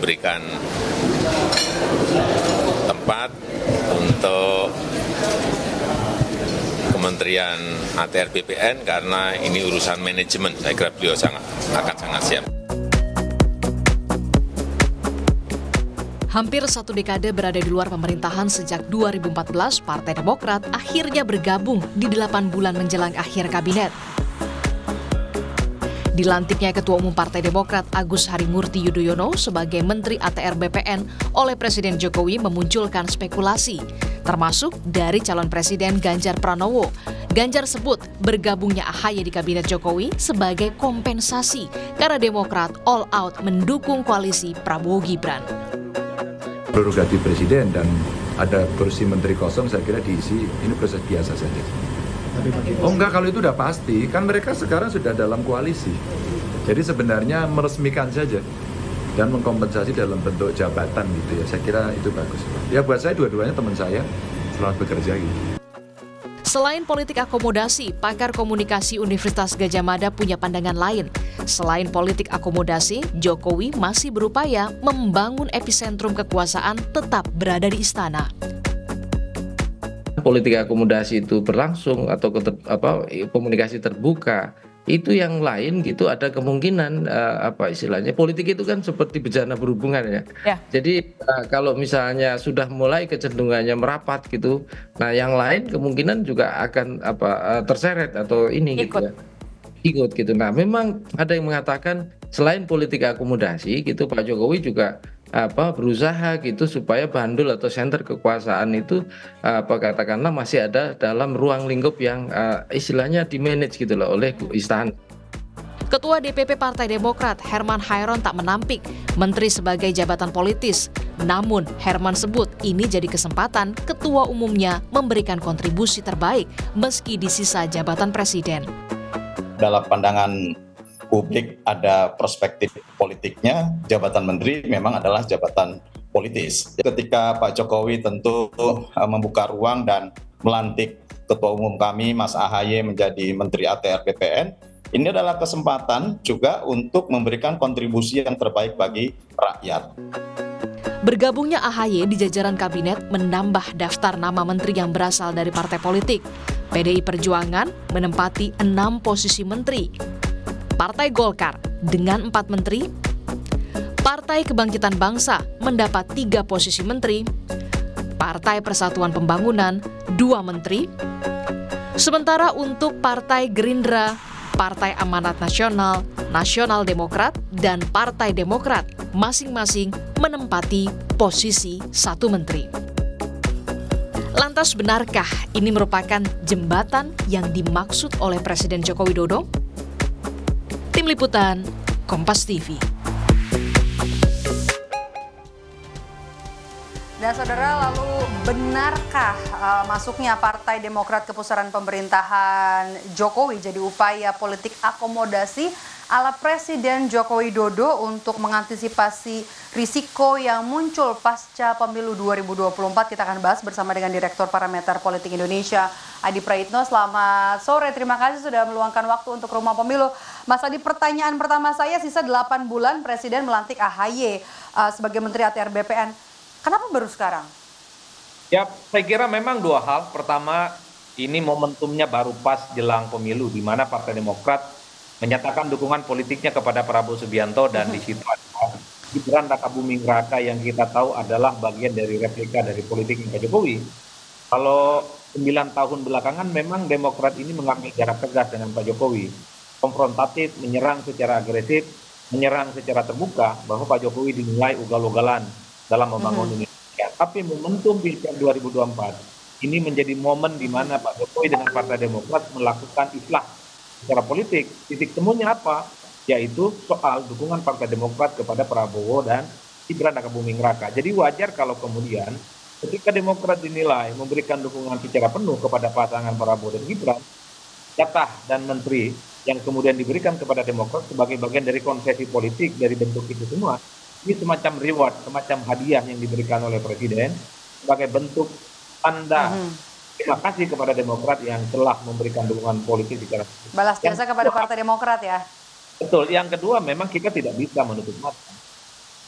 memberikan tempat untuk Kementerian ATR BPN karena ini urusan manajemen. Saya kira beliau akan sangat siap. Hampir satu dekade berada di luar pemerintahan sejak 2014, Partai Demokrat akhirnya bergabung di 8 bulan menjelang akhir kabinet. Dilantiknya Ketua Umum Partai Demokrat Agus Harimurti Yudhoyono sebagai Menteri ATR BPN oleh Presiden Jokowi memunculkan spekulasi, termasuk dari calon Presiden Ganjar Pranowo. Ganjar sebut bergabungnya AHY di Kabinet Jokowi sebagai kompensasi karena Demokrat all out mendukung koalisi Prabowo Gibran. Prerogatif Presiden dan ada kursi menteri kosong, saya kira diisi, ini proses biasa saja. Oh enggak, kalau itu udah pasti, kan mereka sekarang sudah dalam koalisi. Jadi sebenarnya meresmikan saja dan mengkompensasi dalam bentuk jabatan gitu ya. Saya kira itu bagus. Ya buat saya dua-duanya teman saya, selamat bekerja gitu. Selain politik akomodasi, pakar komunikasi Universitas Gadjah Mada punya pandangan lain. Selain politik akomodasi, Jokowi masih berupaya membangun epicentrum kekuasaan tetap berada di istana. Politik akomodasi itu berlangsung atau komunikasi terbuka, itu yang lain gitu ada kemungkinan istilahnya politik itu kan seperti bejana berhubungan ya. Jadi kalau misalnya sudah mulai kecenderungannya merapat gitu, nah yang lain kemungkinan juga akan terseret atau ini gitu ya. Ikut gitu. Nah, memang ada yang mengatakan selain politik akomodasi gitu, Pak Jokowi juga berusaha gitu supaya bandul atau senter kekuasaan itu katakanlah masih ada dalam ruang lingkup yang istilahnya di-manage gitu loh oleh istana. Ketua DPP Partai Demokrat Herman Hairon tak menampik menteri sebagai jabatan politis. Namun Herman sebut ini jadi kesempatan ketua umumnya memberikan kontribusi terbaik meski di sisa jabatan presiden. Dalam pandangan publik ada perspektif politiknya, jabatan menteri memang adalah jabatan politis. Ketika Pak Jokowi tentu membuka ruang dan melantik Ketua Umum kami Mas AHY menjadi Menteri ATR BPN, ini adalah kesempatan juga untuk memberikan kontribusi yang terbaik bagi rakyat. Bergabungnya AHY di jajaran kabinet menambah daftar nama menteri yang berasal dari partai politik. PDI Perjuangan menempati 6 posisi menteri. Partai Golkar dengan 4 menteri. Partai Kebangkitan Bangsa mendapat 3 posisi menteri. Partai Persatuan Pembangunan 2 menteri. Sementara untuk Partai Gerindra, Partai Amanat Nasional, Nasional Demokrat, dan Partai Demokrat masing-masing menempati posisi 1 menteri. Lantas benarkah ini merupakan jembatan yang dimaksud oleh Presiden Joko Widodo? Tim Liputan, Kompas TV. Dan saudara, lalu benarkah masuknya Partai Demokrat ke pusaran pemerintahan Jokowi jadi upaya politik akomodasi ala Presiden Joko Widodo untuk mengantisipasi risiko yang muncul pasca pemilu 2024? Kita akan bahas bersama dengan Direktur Parameter Politik Indonesia, Adi Praitno. Selamat sore, terima kasih sudah meluangkan waktu untuk Rumah Pemilu. Mas Adi, pertanyaan pertama saya, sisa 8 bulan Presiden melantik AHY sebagai Menteri ATR BPN. Kenapa baru sekarang? Ya, saya kira memang 2 hal. Pertama, ini momentumnya baru pas jelang pemilu, di mana Partai Demokrat menyatakan dukungan politiknya kepada Prabowo Subianto, dan di situ ada Gibran Rakabuming Raka yang kita tahu adalah bagian dari replika dari politik Pak Jokowi. Kalau 9 tahun belakangan memang Demokrat ini mengambil jarak tegas dengan Pak Jokowi, konfrontatif, menyerang secara agresif, menyerang secara terbuka, bahwa Pak Jokowi dinilai ugal-ugalan dalam membangun Indonesia. Tapi momentum Pilpres 2024 ini menjadi momen di mana Pak Jokowi dengan Partai Demokrat melakukan islah secara politik. Titik temunya apa? Yaitu soal dukungan Partai Demokrat kepada Prabowo dan Gibran Rakabuming Raka. Jadi wajar kalau kemudian ketika Demokrat dinilai memberikan dukungan secara penuh kepada pasangan Prabowo dan Gibran, jatah dan menteri yang kemudian diberikan kepada Demokrat sebagai bagian dari konsesi politik dari bentuk itu semua, ini semacam reward, semacam hadiah yang diberikan oleh Presiden sebagai bentuk tanda terima kasih kepada Demokrat yang telah memberikan dukungan politik secara balas jasa kepada Partai Demokrat ya. Betul. Yang kedua, memang kita tidak bisa menutup mata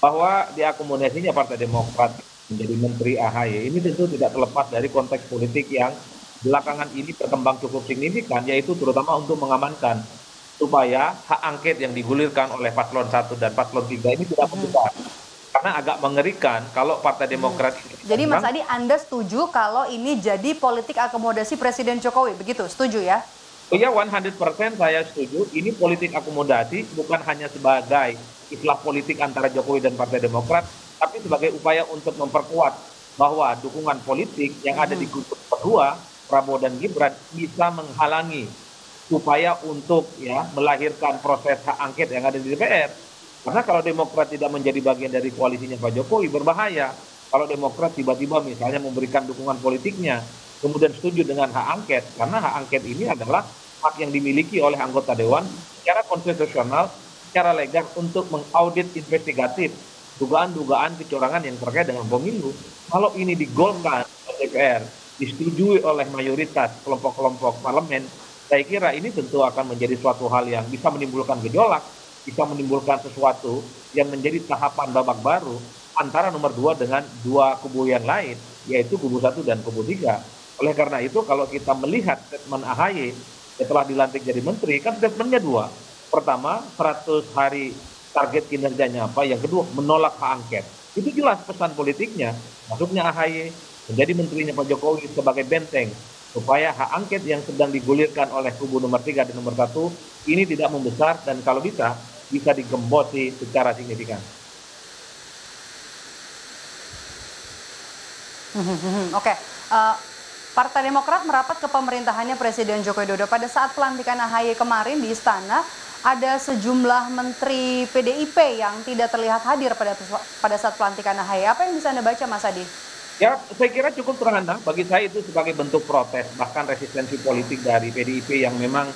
bahwa diakomodasinya Partai Demokrat menjadi Menteri AHY ini tentu tidak terlepas dari konteks politik yang belakangan ini berkembang cukup signifikan, yaitu terutama untuk mengamankan supaya hak angket yang digulirkan oleh paslon 1 dan paslon 3 ini tidak membesar. Karena agak mengerikan kalau Partai Demokrat ini Jadi Mas Adi, Anda setuju kalau ini jadi politik akomodasi Presiden Jokowi, begitu? Setuju ya? Oh ya, 100% saya setuju. Ini politik akomodasi bukan hanya sebagai istilah politik antara Jokowi dan Partai Demokrat, tapi sebagai upaya untuk memperkuat bahwa dukungan politik yang ada di kubu kedua, Prabowo dan Gibran, bisa menghalangi upaya untuk ya melahirkan proses hak angket yang ada di DPR. Karena kalau Demokrat tidak menjadi bagian dari koalisinya Pak Jokowi, berbahaya. Kalau Demokrat tiba-tiba misalnya memberikan dukungan politiknya, kemudian setuju dengan hak angket, karena hak angket ini adalah hak yang dimiliki oleh anggota Dewan secara konstitusional, secara legal untuk mengaudit investigatif dugaan-dugaan kecurangan yang terkait dengan pemilu. Kalau ini digolkan oleh DPR, disetujui oleh mayoritas kelompok-kelompok parlemen, saya kira ini tentu akan menjadi suatu hal yang bisa menimbulkan gejolak, bisa menimbulkan sesuatu yang menjadi tahapan babak baru antara nomor 2 dengan dua kubu yang lain, yaitu kubu 1 dan kubu 3. Oleh karena itu, kalau kita melihat statement AHY setelah dilantik jadi menteri, kan statementnya dua. Pertama, 100 hari target kinerjanya apa, yang kedua, menolak hak angket. Itu jelas pesan politiknya. Masuknya AHY menjadi menterinya Pak Jokowi sebagai benteng supaya hak angket yang sedang digulirkan oleh kubu nomor 3 dan nomor 1 ini tidak membesar dan kalau bisa digemboti secara signifikan. Oke, Partai Demokrat merapat ke pemerintahannya Presiden Joko Widodo. Pada saat pelantikan AHY kemarin di Istana, ada sejumlah menteri PDIP yang tidak terlihat hadir pada saat pelantikan AHY. Apa yang bisa Anda baca, Mas Adi? Ya, saya kira cukup sederhana. Bagi saya itu sebagai bentuk protes, bahkan resistensi politik dari PDIP yang memang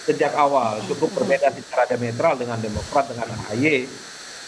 sejak awal cukup berbeda secara diametral dengan Demokrat, dengan AHY.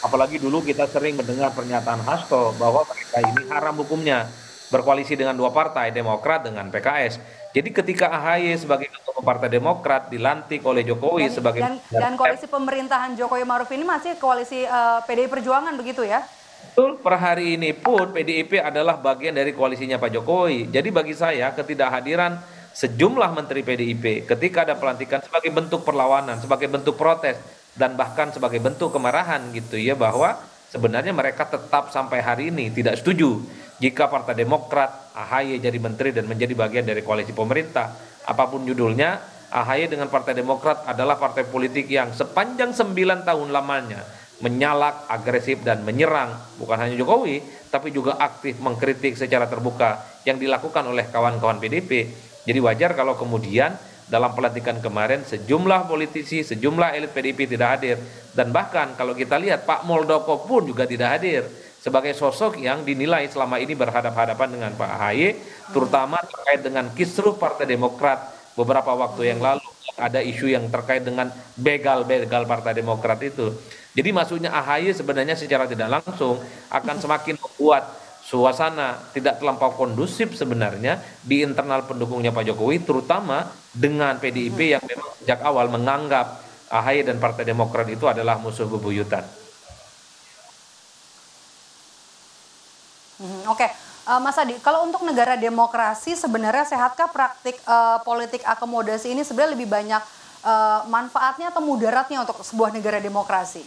Apalagi dulu kita sering mendengar pernyataan Hasto bahwa mereka ini haram hukumnya berkoalisi dengan dua partai, Demokrat dengan PKS. Jadi ketika AHY sebagai ketua Partai Demokrat dilantik oleh Jokowi sebagai dan koalisi pemerintahan Jokowi Maruf ini masih koalisi PDI Perjuangan begitu ya? Betul, per hari ini pun PDIP adalah bagian dari koalisinya Pak Jokowi. Jadi bagi saya ketidakhadiran sejumlah menteri PDIP ketika ada pelantikan sebagai bentuk perlawanan, sebagai bentuk protes, dan bahkan sebagai bentuk kemarahan gitu ya, bahwa sebenarnya mereka tetap sampai hari ini tidak setuju jika Partai Demokrat, AHY jadi menteri dan menjadi bagian dari koalisi pemerintah. Apapun judulnya, AHY dengan Partai Demokrat adalah partai politik yang sepanjang 9 tahun lamanya menyalak, agresif, dan menyerang bukan hanya Jokowi, tapi juga aktif mengkritik secara terbuka yang dilakukan oleh kawan-kawan PDIP. Jadi wajar kalau kemudian dalam pelantikan kemarin sejumlah politisi, sejumlah elit PDIP tidak hadir. Dan bahkan kalau kita lihat Pak Muldoko pun juga tidak hadir sebagai sosok yang dinilai selama ini berhadapan-hadapan dengan Pak AHY, terutama terkait dengan kisruh Partai Demokrat beberapa waktu yang lalu. Ada isu yang terkait dengan begal-begal Partai Demokrat itu. Jadi maksudnya AHY sebenarnya secara tidak langsung akan semakin membuat suasana tidak terlampau kondusif sebenarnya di internal pendukungnya Pak Jokowi, terutama dengan PDIP yang memang sejak awal menganggap AHY dan Partai Demokrat itu adalah musuh bebuyutan. Oke, Mas Adi, kalau untuk negara demokrasi sebenarnya sehatkah praktik politik akomodasi ini sebenarnya lebih banyak manfaatnya atau mudaratnya untuk sebuah negara demokrasi?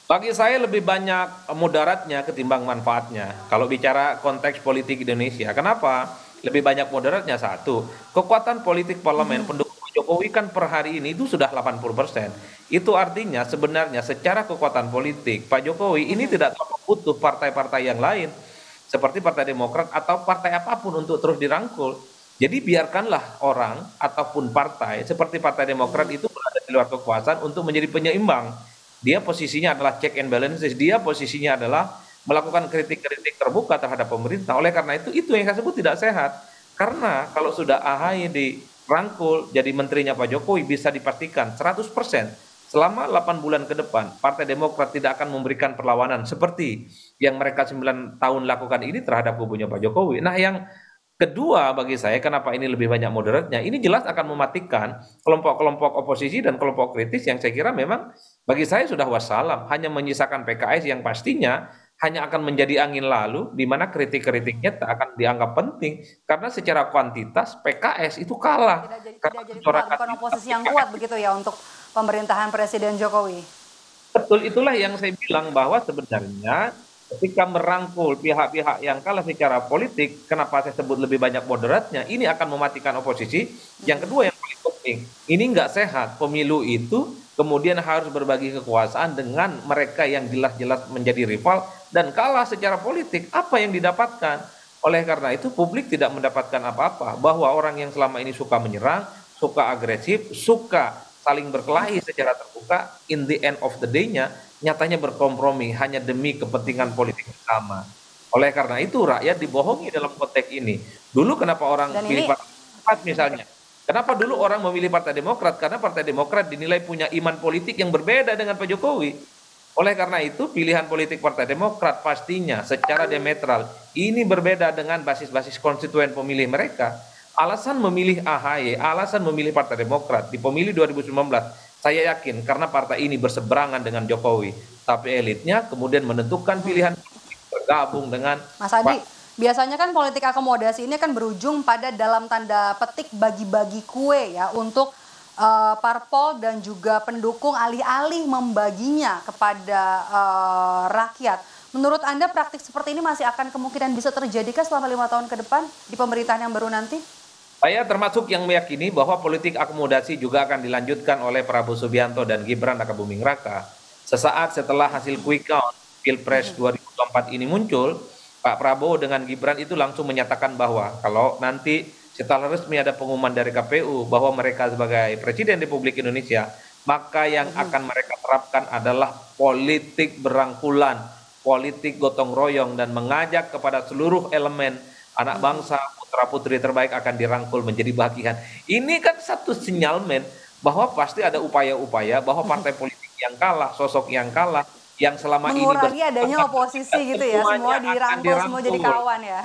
Bagi saya lebih banyak mudaratnya ketimbang manfaatnya. Kalau bicara konteks politik Indonesia, kenapa? Lebih banyak mudaratnya. Satu, kekuatan politik parlemen pendukung Jokowi kan per hari ini itu sudah 80%. Itu artinya sebenarnya secara kekuatan politik Pak Jokowi ini tidak terlalu butuh partai-partai yang lain seperti Partai Demokrat atau partai apapun untuk terus dirangkul. Jadi biarkanlah orang ataupun partai seperti Partai Demokrat itu berada di luar kekuasaan untuk menjadi penyeimbang. Dia posisinya adalah check and balances, dia posisinya adalah melakukan kritik-kritik terbuka terhadap pemerintah. Oleh karena itu yang saya sebut tidak sehat. Karena kalau sudah AHY dirangkul jadi menterinya Pak Jokowi, bisa dipastikan 100% selama 8 bulan ke depan Partai Demokrat tidak akan memberikan perlawanan seperti yang mereka 9 tahun lakukan ini terhadap kubunya Pak Jokowi. Nah, yang Kedua, bagi saya kenapa ini lebih banyak moderatnya, ini jelas akan mematikan kelompok-kelompok oposisi dan kelompok kritis yang saya kira memang bagi saya sudah wassalam, hanya menyisakan PKS yang pastinya hanya akan menjadi angin lalu, di mana kritik-kritiknya tak akan dianggap penting, karena secara kuantitas PKS itu kalah. Tidak jadi bukan oposisi yang kuat begitu ya untuk pemerintahan Presiden Jokowi. Betul, itulah yang saya bilang bahwa sebenarnya ketika merangkul pihak-pihak yang kalah secara politik, kenapa saya sebut lebih banyak moderatnya, ini akan mematikan oposisi. Yang kedua yang paling penting, ini nggak sehat. Pemilu itu kemudian harus berbagi kekuasaan dengan mereka yang jelas-jelas menjadi rival dan kalah secara politik. Apa yang didapatkan? Oleh karena itu publik tidak mendapatkan apa-apa. Bahwa orang yang selama ini suka menyerang, suka agresif, suka saling berkelahi secara terbuka, in the end of the day-nya nyatanya berkompromi hanya demi kepentingan politik bersama. Oleh karena itu rakyat dibohongi dalam konteks ini. Dulu kenapa orang pilih Partai Demokrat misalnya? Kenapa dulu orang memilih Partai Demokrat? Karena Partai Demokrat dinilai punya iman politik yang berbeda dengan Pak Jokowi. Oleh karena itu pilihan politik Partai Demokrat pastinya secara diametral ini berbeda dengan basis-basis konstituen pemilih mereka. Alasan memilih AHY, alasan memilih Partai Demokrat di pemilu 2019, saya yakin karena partai ini berseberangan dengan Jokowi. Tapi elitnya kemudian menentukan pilihan bergabung dengan Mas Adi. Biasanya kan politik akomodasi ini kan berujung pada dalam tanda petik bagi-bagi kue ya untuk parpol dan juga pendukung alih-alih membaginya kepada rakyat. Menurut Anda praktik seperti ini masih akan kemungkinan bisa terjadi selama 5 tahun ke depan di pemerintahan yang baru nanti? Saya termasuk yang meyakini bahwa politik akomodasi juga akan dilanjutkan oleh Prabowo Subianto dan Gibran Rakabuming Raka. Sesaat setelah hasil quick count Pilpres 2024 ini muncul, Pak Prabowo dengan Gibran itu langsung menyatakan bahwa kalau nanti setelah resmi ada pengumuman dari KPU bahwa mereka sebagai Presiden Republik Indonesia, maka yang akan mereka terapkan adalah politik berangkulan, politik gotong royong dan mengajak kepada seluruh elemen anak bangsa, putra-putri terbaik akan dirangkul menjadi bagian. Ini kan satu sinyalmen bahwa pasti ada upaya-upaya bahwa partai politik yang kalah, sosok yang kalah, yang selama mengurangi ini adanya oposisi gitu ya, semua dirangkul, semua jadi kawan ya.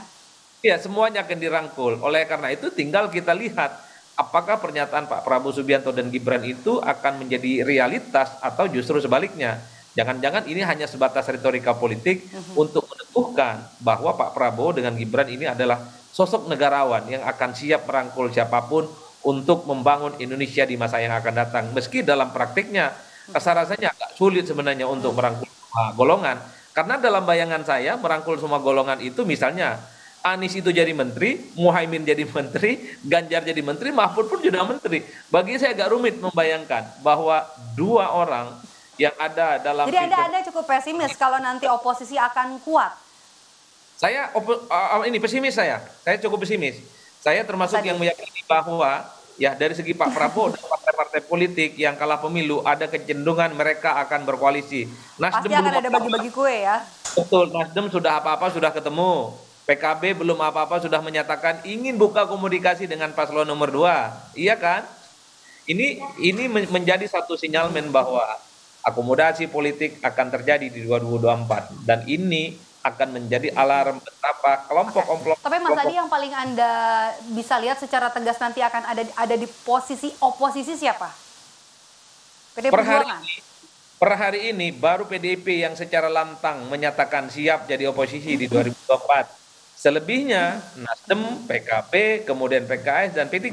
Iya, semuanya akan dirangkul. Oleh karena itu tinggal kita lihat apakah pernyataan Pak Prabowo Subianto dan Gibran itu akan menjadi realitas atau justru sebaliknya. Jangan-jangan ini hanya sebatas retorika politik untuk meneguhkan bahwa Pak Prabowo dengan Gibran ini adalah sosok negarawan yang akan siap merangkul siapapun untuk membangun Indonesia di masa yang akan datang. Meski dalam praktiknya rasanya agak sulit sebenarnya untuk merangkul semua golongan. Karena dalam bayangan saya merangkul semua golongan itu misalnya Anies itu jadi menteri, Muhaimin jadi menteri, Ganjar jadi menteri, Mahfud pun juga menteri. Bagi saya agak rumit membayangkan bahwa dua orang yang ada dalam. Jadi Anda cukup pesimis kalau nanti oposisi akan kuat? Saya pesimis saya cukup pesimis. Saya termasuk yang meyakini bahwa ya dari segi Pak Prabowo dan partai-partai politik yang kalah pemilu ada kecenderungan mereka akan berkoalisi. Nasdem pasti akan ada bagi-bagi kue ya. Betul, Nasdem sudah apa-apa sudah ketemu. PKB belum apa-apa sudah menyatakan ingin buka komunikasi dengan paslon nomor 2. Iya kan? Ini menjadi satu sinyalmen bahwa akomodasi politik akan terjadi di 2024 dan ini akan menjadi alarm betapa kelompok-kelompok. Tapi Mas Adi yang paling Anda bisa lihat secara tegas nanti akan ada di posisi oposisi siapa? PDIP Perjuangan. Per hari ini baru PDIP yang secara lantang menyatakan siap jadi oposisi di 2024. Selebihnya Nasdem, PKB, kemudian PKS dan P3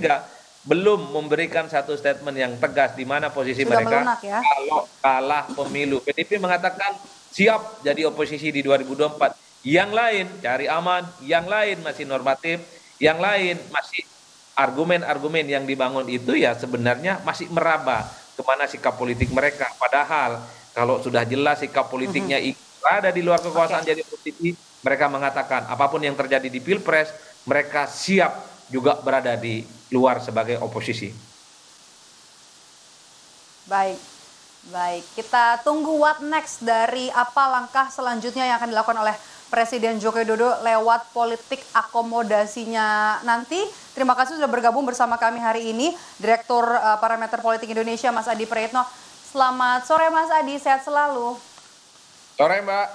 belum memberikan satu statement yang tegas di mana posisi sudah mereka melunak, ya? Kalau kalah pemilu. PDIP mengatakan siap jadi oposisi di 2024. Yang lain cari aman, yang lain masih normatif, yang lain masih argumen-argumen yang dibangun itu ya sebenarnya masih meraba kemana sikap politik mereka. Padahal kalau sudah jelas sikap politiknya ada di luar kekuasaan jadi oposisi, mereka mengatakan apapun yang terjadi di Pilpres, mereka siap juga berada di luar sebagai oposisi. Baik. Kita tunggu what next dari apa langkah selanjutnya yang akan dilakukan oleh Presiden Joko Widodo lewat politik akomodasinya nanti. Terima kasih sudah bergabung bersama kami hari ini, Direktur Parameter Politik Indonesia, Mas Adi Praetno. Selamat sore Mas Adi, sehat selalu. Sore Mbak.